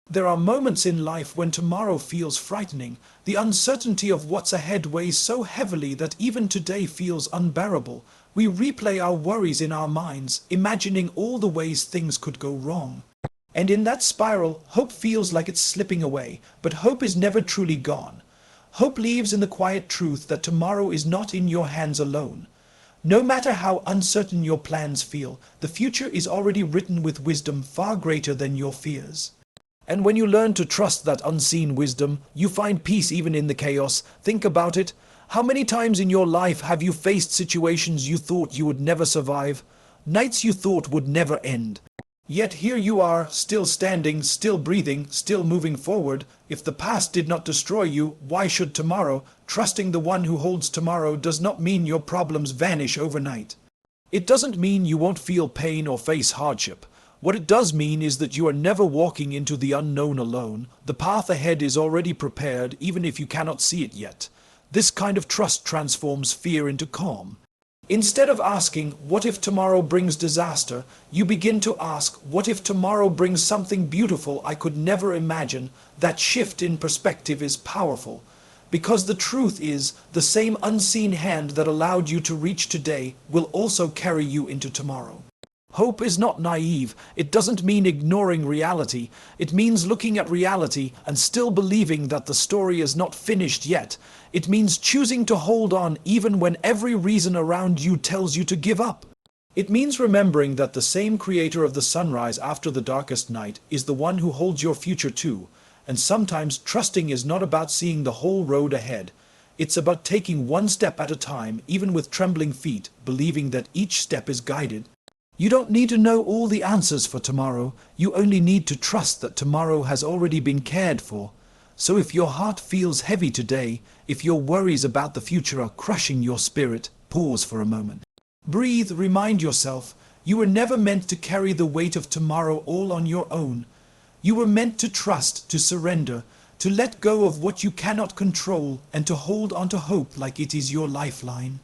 There are moments in life when tomorrow feels frightening. The uncertainty of what's ahead weighs so heavily that even today feels unbearable. We replay our worries in our minds, imagining all the ways things could go wrong. And in that spiral, hope feels like it's slipping away, but hope is never truly gone. Hope lives in the quiet truth that tomorrow is not in your hands alone. No matter how uncertain your plans feel, the future is already written with wisdom far greater than your fears. And when you learn to trust that unseen wisdom, you find peace even in the chaos. Think about it. How many times in your life have you faced situations you thought you would never survive? Nights you thought would never end. Yet here you are, still standing, still breathing, still moving forward. If the past did not destroy you, why should tomorrow? Trusting the one who holds tomorrow does not mean your problems vanish overnight. It doesn't mean you won't feel pain or face hardship. What it does mean is that you are never walking into the unknown alone. The path ahead is already prepared, even if you cannot see it yet. This kind of trust transforms fear into calm. Instead of asking, what if tomorrow brings disaster, you begin to ask, what if tomorrow brings something beautiful I could never imagine? That shift in perspective is powerful. Because the truth is, the same unseen hand that allowed you to reach today will also carry you into tomorrow. Hope is not naive. It doesn't mean ignoring reality. It means looking at reality and still believing that the story is not finished yet. It means choosing to hold on even when every reason around you tells you to give up. It means remembering that the same creator of the sunrise after the darkest night is the one who holds your future too. And sometimes trusting is not about seeing the whole road ahead. It's about taking one step at a time, even with trembling feet, believing that each step is guided. You don't need to know all the answers for tomorrow. You only need to trust that tomorrow has already been cared for. So if your heart feels heavy today, if your worries about the future are crushing your spirit, pause for a moment. Breathe, remind yourself, you were never meant to carry the weight of tomorrow all on your own. You were meant to trust, to surrender, to let go of what you cannot control, and to hold on to hope like it is your lifeline.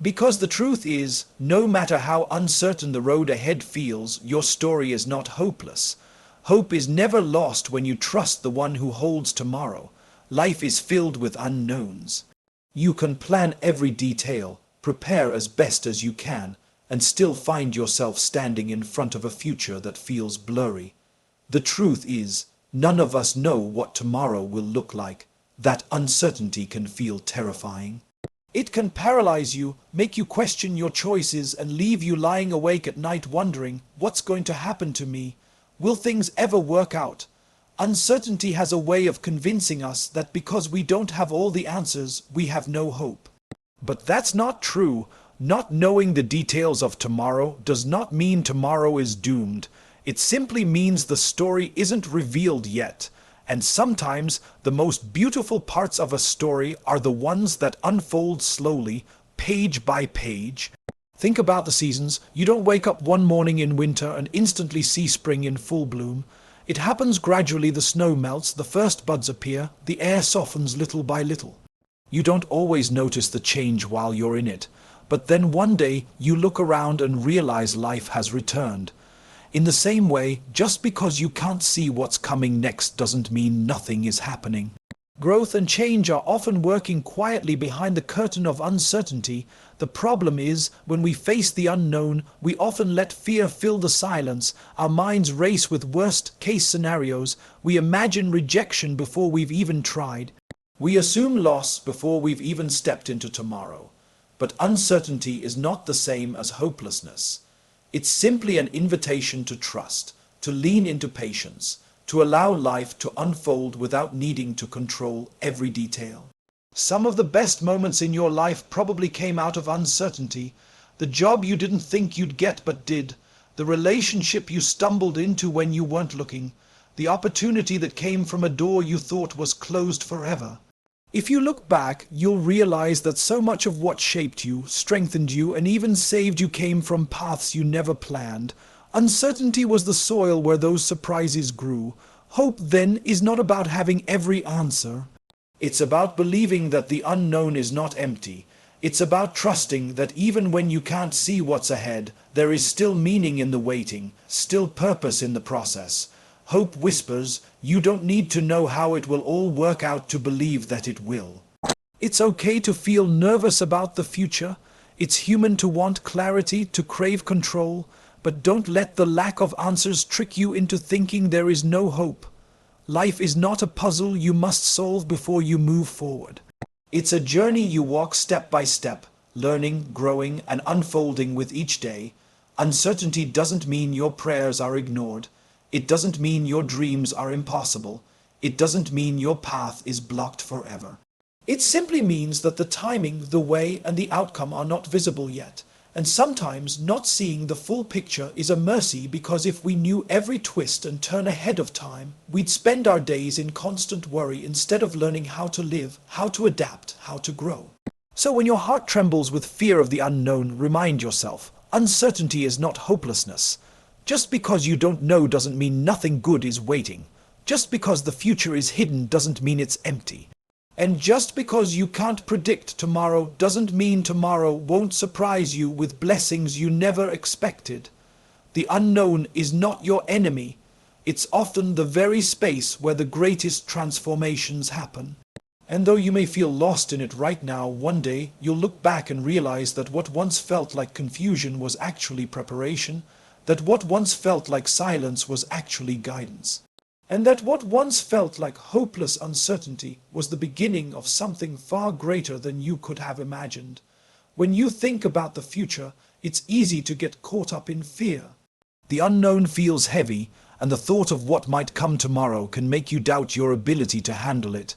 Because the truth is, no matter how uncertain the road ahead feels, your story is not hopeless. Hope is never lost when you trust the one who holds tomorrow. Life is filled with unknowns. You can plan every detail, prepare as best as you can, and still find yourself standing in front of a future that feels blurry. The truth is, none of us know what tomorrow will look like. That uncertainty can feel terrifying. It can paralyze you, make you question your choices, and leave you lying awake at night wondering, what's going to happen to me? Will things ever work out? Uncertainty has a way of convincing us that because we don't have all the answers, we have no hope. But that's not true. Not knowing the details of tomorrow does not mean tomorrow is doomed. It simply means the story isn't revealed yet. And sometimes the most beautiful parts of a story are the ones that unfold slowly, page by page. Think about the seasons. You don't wake up one morning in winter and instantly see spring in full bloom. It happens gradually. The snow melts, the first buds appear, the air softens little by little. You don't always notice the change while you're in it, but then one day you look around and realize life has returned. In the same way, just because you can't see what's coming next doesn't mean nothing is happening. Growth and change are often working quietly behind the curtain of uncertainty. The problem is, when we face the unknown, we often let fear fill the silence. Our minds race with worst-case scenarios. We imagine rejection before we've even tried. We assume loss before we've even stepped into tomorrow. But uncertainty is not the same as hopelessness. It's simply an invitation to trust, to lean into patience, to allow life to unfold without needing to control every detail. Some of the best moments in your life probably came out of uncertainty. The job you didn't think you'd get but did. The relationship you stumbled into when you weren't looking. The opportunity that came from a door you thought was closed forever. If you look back, you'll realize that so much of what shaped you, strengthened you, and even saved you came from paths you never planned. Uncertainty was the soil where those surprises grew. Hope, then, is not about having every answer. It's about believing that the unknown is not empty. It's about trusting that even when you can't see what's ahead, there is still meaning in the waiting, still purpose in the process. Hope whispers, you don't need to know how it will all work out to believe that it will. It's okay to feel nervous about the future. It's human to want clarity, to crave control, but don't let the lack of answers trick you into thinking there is no hope. Life is not a puzzle you must solve before you move forward. It's a journey you walk step by step, learning, growing, and unfolding with each day. Uncertainty doesn't mean your prayers are ignored. It doesn't mean your dreams are impossible. It doesn't mean your path is blocked forever. It simply means that the timing, the way, and the outcome are not visible yet. And sometimes not seeing the full picture is a mercy, because if we knew every twist and turn ahead of time, we'd spend our days in constant worry instead of learning how to live, how to adapt, how to grow. So when your heart trembles with fear of the unknown, remind yourself, uncertainty is not hopelessness. Just because you don't know doesn't mean nothing good is waiting. Just because the future is hidden doesn't mean it's empty. And just because you can't predict tomorrow doesn't mean tomorrow won't surprise you with blessings you never expected. The unknown is not your enemy. It's often the very space where the greatest transformations happen. And though you may feel lost in it right now, one day you'll look back and realize that what once felt like confusion was actually preparation, that what once felt like silence was actually guidance. And that what once felt like hopeless uncertainty was the beginning of something far greater than you could have imagined. When you think about the future, it's easy to get caught up in fear. The unknown feels heavy, and the thought of what might come tomorrow can make you doubt your ability to handle it.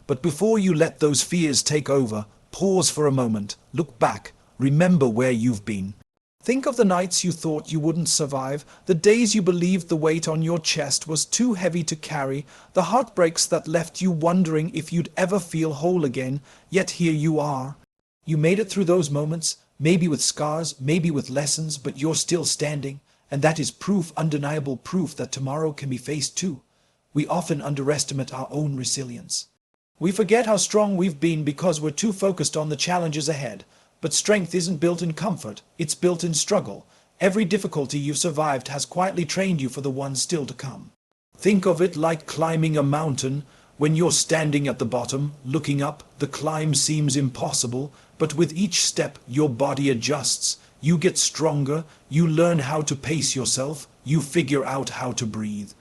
But before you let those fears take over, pause for a moment, look back, remember where you've been. Think of the nights you thought you wouldn't survive, the days you believed the weight on your chest was too heavy to carry, the heartbreaks that left you wondering if you'd ever feel whole again, yet here you are. You made it through those moments, maybe with scars, maybe with lessons, but you're still standing, and that is proof, undeniable proof, that tomorrow can be faced too. We often underestimate our own resilience. We forget how strong we've been because we're too focused on the challenges ahead. But strength isn't built in comfort, it's built in struggle. Every difficulty you've survived has quietly trained you for the ones still to come. Think of it like climbing a mountain. When you're standing at the bottom, looking up, the climb seems impossible, but with each step your body adjusts. You get stronger, you learn how to pace yourself, you figure out how to breathe.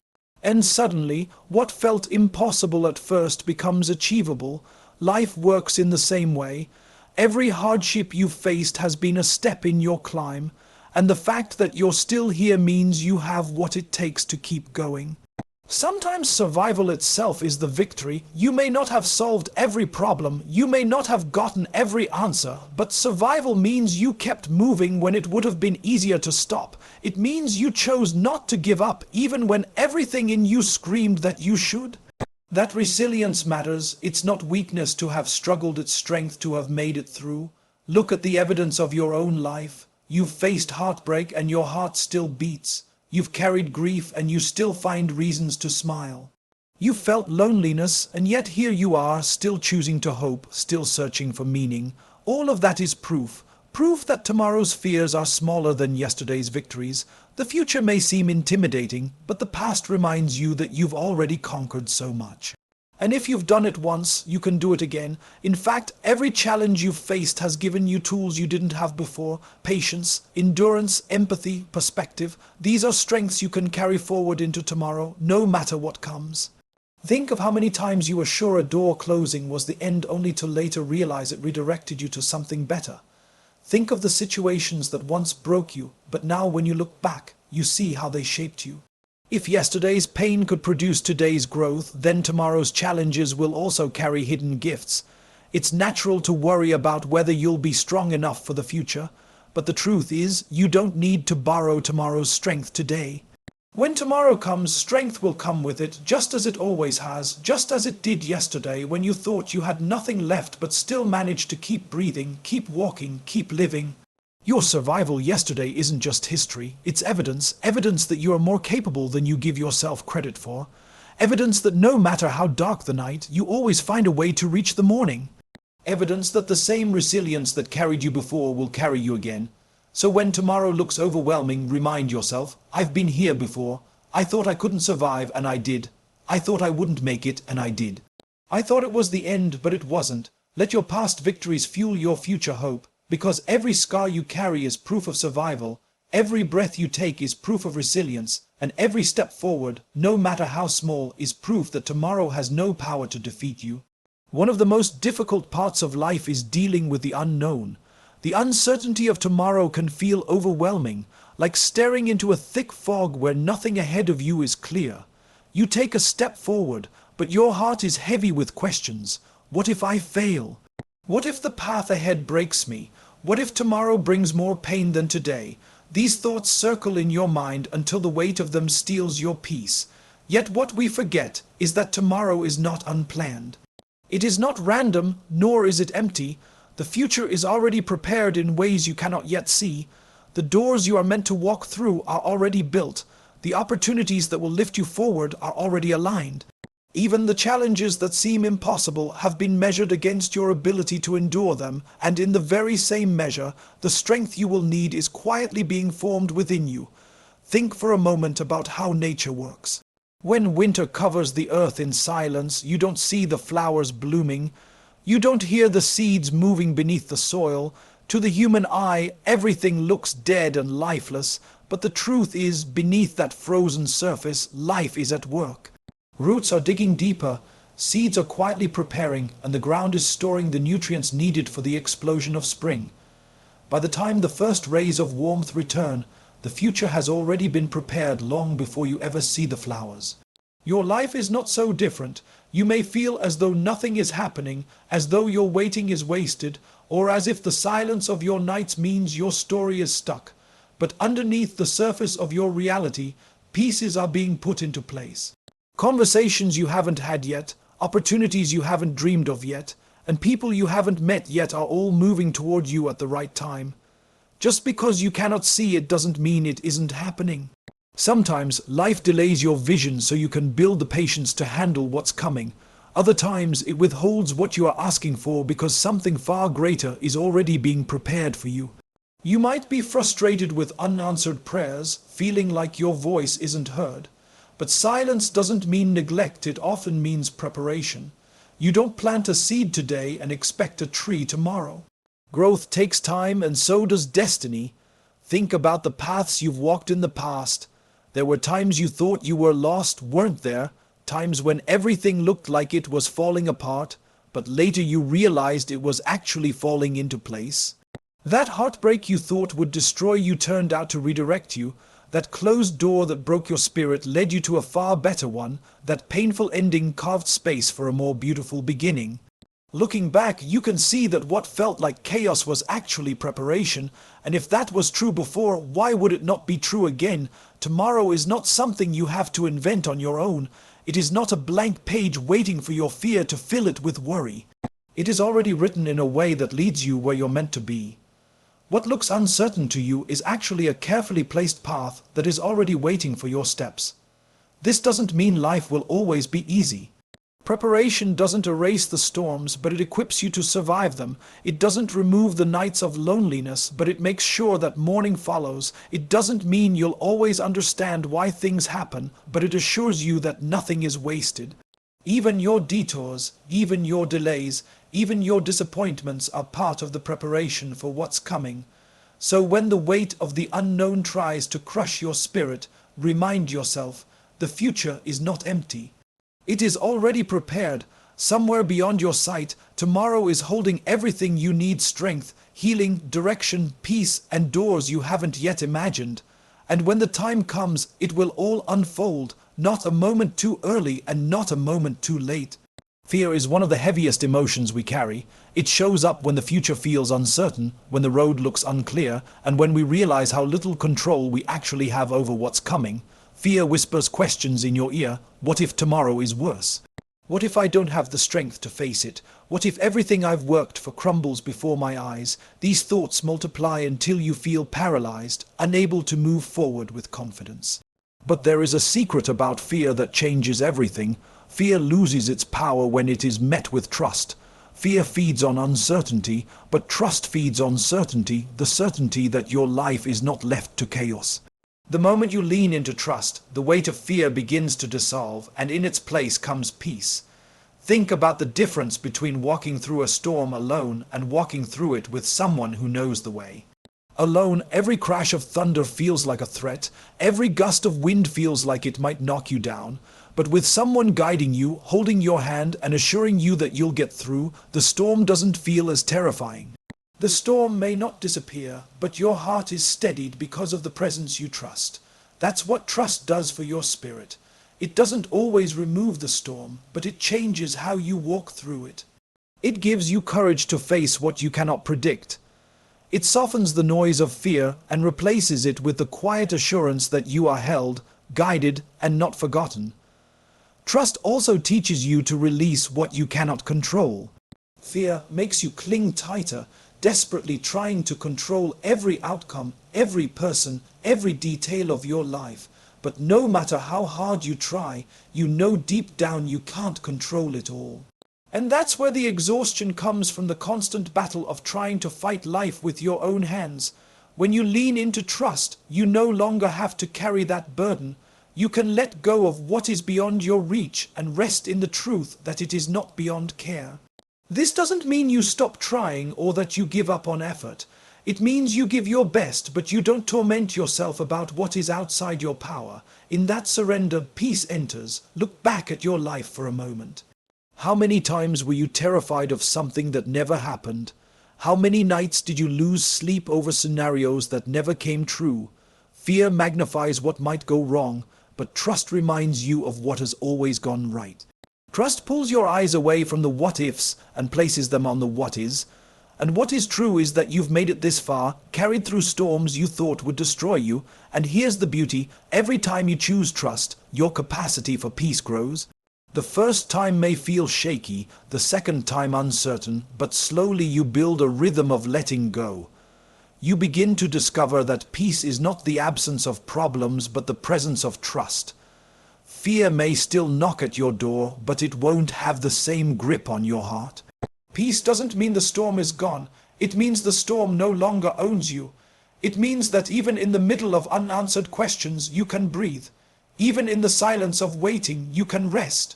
And suddenly, what felt impossible at first becomes achievable. Life works in the same way. Every hardship you've faced has been a step in your climb, and the fact that you're still here means you have what it takes to keep going. Sometimes survival itself is the victory. You may not have solved every problem, you may not have gotten every answer, but survival means you kept moving when it would have been easier to stop. It means you chose not to give up even when everything in you screamed that you should. That resilience matters. It's not weakness to have struggled, it's strength to have made it through. Look at the evidence of your own life. You've faced heartbreak and your heart still beats. You've carried grief and you still find reasons to smile. You felt loneliness and yet here you are, still choosing to hope, still searching for meaning. All of that is proof. Proof that tomorrow's fears are smaller than yesterday's victories. The future may seem intimidating, but the past reminds you that you've already conquered so much. And if you've done it once, you can do it again. In fact, every challenge you've faced has given you tools you didn't have before. Patience, endurance, empathy, perspective. These are strengths you can carry forward into tomorrow, no matter what comes. Think of how many times you were sure a door closing was the end, only to later realize it redirected you to something better. Think of the situations that once broke you, but now when you look back, you see how they shaped you. If yesterday's pain could produce today's growth, then tomorrow's challenges will also carry hidden gifts. It's natural to worry about whether you'll be strong enough for the future, but the truth is, you don't need to borrow tomorrow's strength today. When tomorrow comes, strength will come with it, just as it always has, just as it did yesterday when you thought you had nothing left but still managed to keep breathing, keep walking, keep living. Your survival yesterday isn't just history, it's evidence that you are more capable than you give yourself credit for. Evidence that no matter how dark the night, you always find a way to reach the morning. Evidence that the same resilience that carried you before will carry you again. So when tomorrow looks overwhelming, remind yourself, I've been here before, I thought I couldn't survive, and I did. I thought I wouldn't make it, and I did. I thought it was the end, but it wasn't. Let your past victories fuel your future hope, because every scar you carry is proof of survival, every breath you take is proof of resilience, and every step forward, no matter how small, is proof that tomorrow has no power to defeat you. One of the most difficult parts of life is dealing with the unknown. The uncertainty of tomorrow can feel overwhelming, like staring into a thick fog where nothing ahead of you is clear. You take a step forward, but your heart is heavy with questions. What if I fail? What if the path ahead breaks me? What if tomorrow brings more pain than today? These thoughts circle in your mind until the weight of them steals your peace. Yet what we forget is that tomorrow is not unplanned. It is not random, nor is it empty. The future is already prepared in ways you cannot yet see. The doors you are meant to walk through are already built. The opportunities that will lift you forward are already aligned. Even the challenges that seem impossible have been measured against your ability to endure them, and in the very same measure, the strength you will need is quietly being formed within you. Think for a moment about how nature works. When winter covers the earth in silence, you don't see the flowers blooming. You don't hear the seeds moving beneath the soil. To the human eye, everything looks dead and lifeless, but the truth is, beneath that frozen surface, life is at work. Roots are digging deeper, seeds are quietly preparing, and the ground is storing the nutrients needed for the explosion of spring. By the time the first rays of warmth return, the future has already been prepared long before you ever see the flowers. Your life is not so different. You may feel as though nothing is happening, as though your waiting is wasted, or as if the silence of your nights means your story is stuck. But underneath the surface of your reality, pieces are being put into place. Conversations you haven't had yet, opportunities you haven't dreamed of yet, and people you haven't met yet are all moving toward you at the right time. Just because you cannot see it doesn't mean it isn't happening. Sometimes life delays your vision so you can build the patience to handle what's coming. Other times it withholds what you are asking for because something far greater is already being prepared for you. You might be frustrated with unanswered prayers, feeling like your voice isn't heard. But silence doesn't mean neglect, it often means preparation. You don't plant a seed today and expect a tree tomorrow. Growth takes time, and so does destiny. Think about the paths you've walked in the past. There were times you thought you were lost, weren't there? Times when everything looked like it was falling apart, but later you realized it was actually falling into place. That heartbreak you thought would destroy you turned out to redirect you. That closed door that broke your spirit led you to a far better one. That painful ending carved space for a more beautiful beginning. Looking back, you can see that what felt like chaos was actually preparation, and if that was true before, why would it not be true again? Tomorrow is not something you have to invent on your own. It is not a blank page waiting for your fear to fill it with worry. It is already written in a way that leads you where you're meant to be. What looks uncertain to you is actually a carefully placed path that is already waiting for your steps. This doesn't mean life will always be easy. Preparation doesn't erase the storms, but it equips you to survive them. It doesn't remove the nights of loneliness, but it makes sure that morning follows. It doesn't mean you'll always understand why things happen, but it assures you that nothing is wasted. Even your detours, even your delays, even your disappointments are part of the preparation for what's coming. So when the weight of the unknown tries to crush your spirit, remind yourself, the future is not empty. It is already prepared. Somewhere beyond your sight, tomorrow is holding everything you need: strength, healing, direction, peace, and doors you haven't yet imagined. And when the time comes, it will all unfold, not a moment too early and not a moment too late. Fear is one of the heaviest emotions we carry. It shows up when the future feels uncertain, when the road looks unclear, and when we realize how little control we actually have over what's coming. Fear whispers questions in your ear. What if tomorrow is worse? What if I don't have the strength to face it? What if everything I've worked for crumbles before my eyes? These thoughts multiply until you feel paralyzed, unable to move forward with confidence. But there is a secret about fear that changes everything. Fear loses its power when it is met with trust. Fear feeds on uncertainty, but trust feeds on certainty, the certainty that your life is not left to chaos. The moment you lean into trust, the weight of fear begins to dissolve, and in its place comes peace. Think about the difference between walking through a storm alone and walking through it with someone who knows the way. Alone, every crash of thunder feels like a threat, every gust of wind feels like it might knock you down. But with someone guiding you, holding your hand, and assuring you that you'll get through, the storm doesn't feel as terrifying. The storm may not disappear, but your heart is steadied because of the presence you trust. That's what trust does for your spirit. It doesn't always remove the storm, but it changes how you walk through it. It gives you courage to face what you cannot predict. It softens the noise of fear and replaces it with the quiet assurance that you are held, guided, and not forgotten. Trust also teaches you to release what you cannot control. Fear makes you cling tighter, desperately trying to control every outcome, every person, every detail of your life. But no matter how hard you try, you know deep down you can't control it all. And that's where the exhaustion comes from, the constant battle of trying to fight life with your own hands. When you lean into trust, you no longer have to carry that burden. You can let go of what is beyond your reach and rest in the truth that it is not beyond care. This doesn't mean you stop trying or that you give up on effort. It means you give your best, but you don't torment yourself about what is outside your power. In that surrender, peace enters. Look back at your life for a moment. How many times were you terrified of something that never happened? How many nights did you lose sleep over scenarios that never came true? Fear magnifies what might go wrong, but trust reminds you of what has always gone right. Trust pulls your eyes away from the what-ifs and places them on the what-is. And what is true is that you've made it this far, carried through storms you thought would destroy you, and here's the beauty: every time you choose trust, your capacity for peace grows. The first time may feel shaky, the second time uncertain, but slowly you build a rhythm of letting go. You begin to discover that peace is not the absence of problems, but the presence of trust. Fear may still knock at your door, but it won't have the same grip on your heart. Peace doesn't mean the storm is gone. It means the storm no longer owns you. It means that even in the middle of unanswered questions, you can breathe. Even in the silence of waiting, you can rest.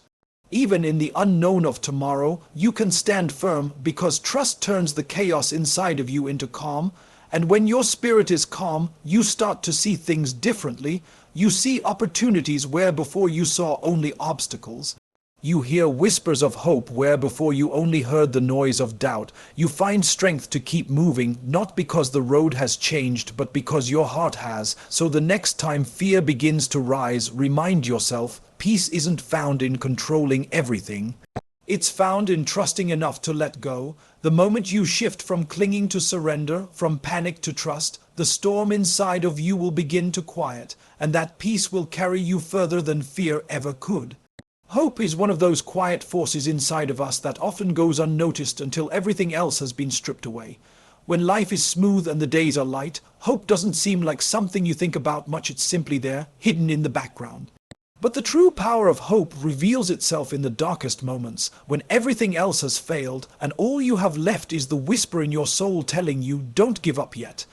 Even in the unknown of tomorrow, you can stand firm, because trust turns the chaos inside of you into calm. And when your spirit is calm, you start to see things differently. You see opportunities where before you saw only obstacles. You hear whispers of hope where before you only heard the noise of doubt. You find strength to keep moving, not because the road has changed, but because your heart has. So the next time fear begins to rise, remind yourself, peace isn't found in controlling everything. It's found in trusting enough to let go. The moment you shift from clinging to surrender, from panic to trust, the storm inside of you will begin to quiet, and that peace will carry you further than fear ever could. Hope is one of those quiet forces inside of us that often goes unnoticed until everything else has been stripped away. When life is smooth and the days are light, hope doesn't seem like something you think about much. It's simply there, hidden in the background. But the true power of hope reveals itself in the darkest moments, when everything else has failed and all you have left is the whisper in your soul telling you, don't give up yet.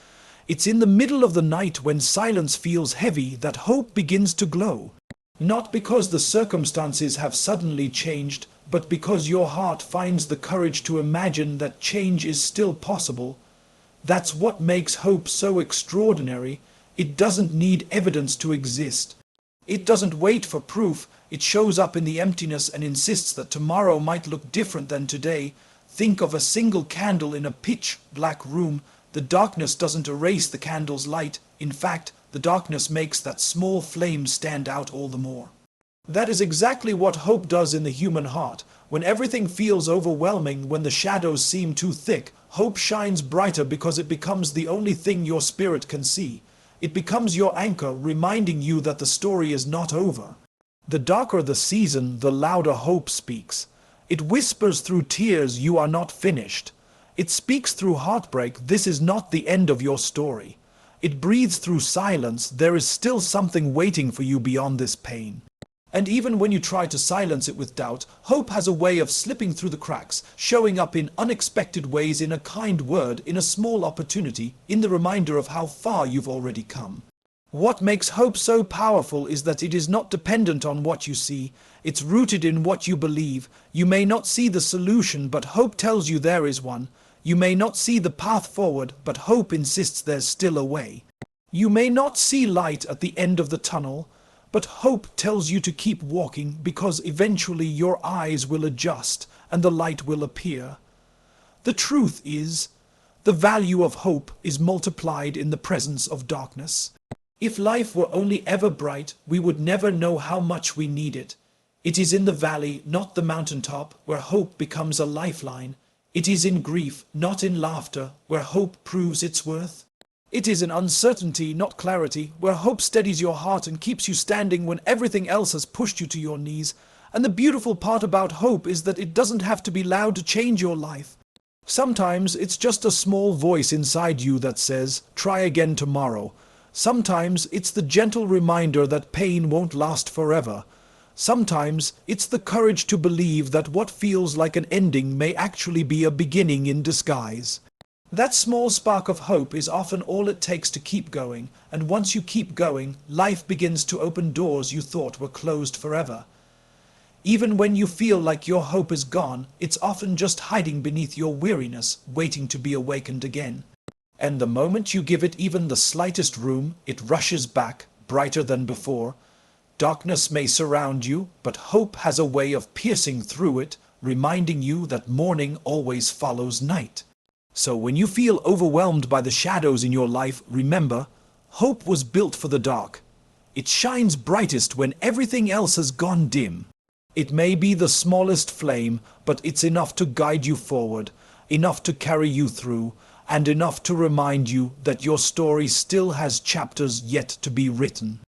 It's in the middle of the night, when silence feels heavy, that hope begins to glow. Not because the circumstances have suddenly changed, but because your heart finds the courage to imagine that change is still possible. That's what makes hope so extraordinary. It doesn't need evidence to exist. It doesn't wait for proof. It shows up in the emptiness and insists that tomorrow might look different than today. Think of a single candle in a pitch-black room. The darkness doesn't erase the candle's light. In fact, the darkness makes that small flame stand out all the more. That is exactly what hope does in the human heart. When everything feels overwhelming, when the shadows seem too thick, hope shines brighter because it becomes the only thing your spirit can see. It becomes your anchor, reminding you that the story is not over. The darker the season, the louder hope speaks. It whispers through tears, you are not finished. It speaks through heartbreak, this is not the end of your story. It breathes through silence, there is still something waiting for you beyond this pain. And even when you try to silence it with doubt, hope has a way of slipping through the cracks, showing up in unexpected ways, in a kind word, in a small opportunity, in the reminder of how far you've already come. What makes hope so powerful is that it is not dependent on what you see, it's rooted in what you believe. You may not see the solution, but hope tells you there is one. You may not see the path forward, but hope insists there's still a way. You may not see light at the end of the tunnel, but hope tells you to keep walking because eventually your eyes will adjust and the light will appear. The truth is, the value of hope is multiplied in the presence of darkness. If life were only ever bright, we would never know how much we need it. It is in the valley, not the mountaintop, where hope becomes a lifeline. It is in grief, not in laughter, where hope proves its worth. It is in uncertainty, not clarity, where hope steadies your heart and keeps you standing when everything else has pushed you to your knees. And the beautiful part about hope is that it doesn't have to be loud to change your life. Sometimes it's just a small voice inside you that says, "Try again tomorrow." Sometimes it's the gentle reminder that pain won't last forever. Sometimes it's the courage to believe that what feels like an ending may actually be a beginning in disguise. That small spark of hope is often all it takes to keep going, and once you keep going, life begins to open doors you thought were closed forever. Even when you feel like your hope is gone, it's often just hiding beneath your weariness, waiting to be awakened again. And the moment you give it even the slightest room, it rushes back, brighter than before. Darkness may surround you, but hope has a way of piercing through it, reminding you that morning always follows night. So when you feel overwhelmed by the shadows in your life, remember, hope was built for the dark. It shines brightest when everything else has gone dim. It may be the smallest flame, but it's enough to guide you forward, enough to carry you through, and enough to remind you that your story still has chapters yet to be written.